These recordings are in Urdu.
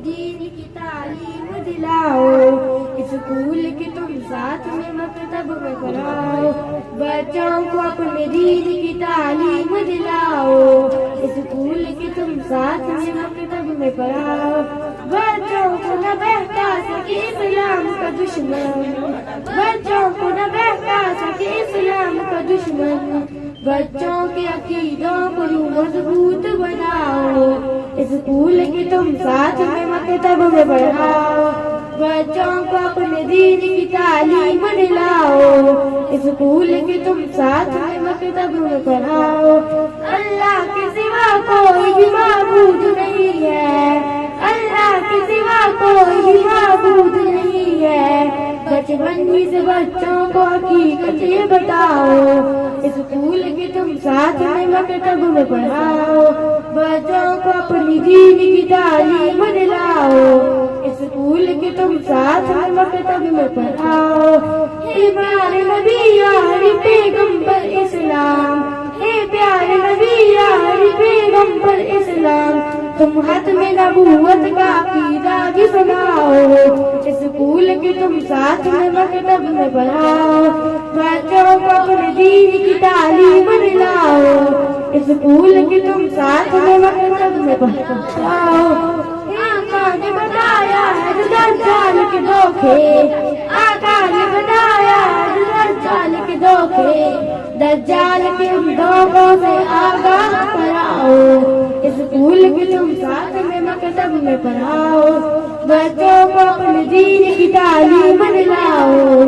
دین کی تعلیم دلاؤ، اسکول کی تم ساتھ میں مکتب میں پڑھاؤ، بچوں کو اپنے دین کی تعلیم دلاؤ، اسکول کی تم ساتھ میں مکتب میں پڑھاؤ، بچوں کو نہ بہکا سکے اسلام کا دشمن، بچوں کو نہ بہکا سکے اسلام کا دشمن، بچوں کے عقیدوں کو یوں مضبوط بناؤ، اسکول کی تم ساتھ میں مکتب میں پڑھاؤ، بچوں کو اپنے دین کی تعلیم دلاؤ، اسکول کی تم ساتھ میں مکتب میں پڑھاؤ، اللہ کے سوا کوئی بھی معبود نہیں ہے، اللہ کے سوا کوئی بھی معبود نہیں ہے، بچپن ہی سے بچوں کو حقیقت یہ بتاؤ، اسکول کی تم ساتھ میں مکتب میں پڑھاؤ، بچوں کو اپنی دین کی تعلیم دلاؤ، اسکول کی تم ساتھ میں مکتب میں پڑھاؤ، اے پیارے نبی یار پیغمبر اسلام، اے پیارے نبی یار پیغمبر اسلام، تم ختم نبوت کا عقیدہ بھی سناؤ، اسکول کی تم ساتھ میں مکتب میں پڑھاؤ، بچوں کو اپنے دین کی تعلیم دلاؤ، اسکول کی تم ساتھ میں مکتب میں پڑھاؤ، آقا نے بتایا ہے دجال کے دھوکے، آقا نے بتایا ہے دجال کے دھوکے، دجال کے دھوکوں سے آگاہ کراؤ، اسکول کی تم ساتھ میں مکتب میں پڑھاؤ، بچوں کو اپنے دین کی تعلیم دلاؤ،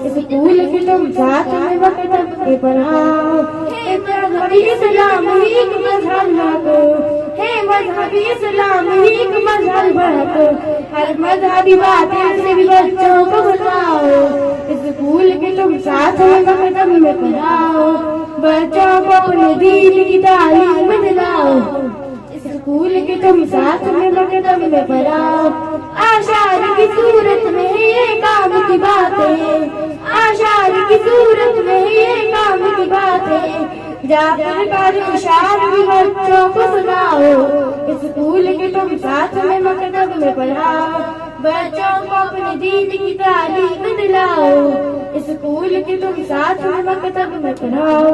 اسکول کی تم ساتھ میں مکتب میں پڑھاؤ، اے مذہبی اسلام ہی ایک مذہب حق، ہے مذہبی اسلام ہی ایک مذہب حق، ہر مذہبی باتیں سے بھی بچوں کو بتاؤ، اسکول کی تم ساتھ میں مکتب میں پڑھاؤ، بچوں کو اپنے دین کی تعلیم دلاؤ، اسکول کی تم ساتھ میں مکتب میں پڑھاؤ، آشار کی صورت میں یہ کام کی باتیں، آشار کی صورت میں یہ کام کی باتیں، جعفر کا اشعار بھی بچوں کو سناؤ، اسکول کی تم ساتھ میں مکتب میں پڑھاؤ، بچوں کو اپنے دین کی تعلیم دلاؤ، اسکول کی تم ساتھ میں مکتب میں پڑھاؤ۔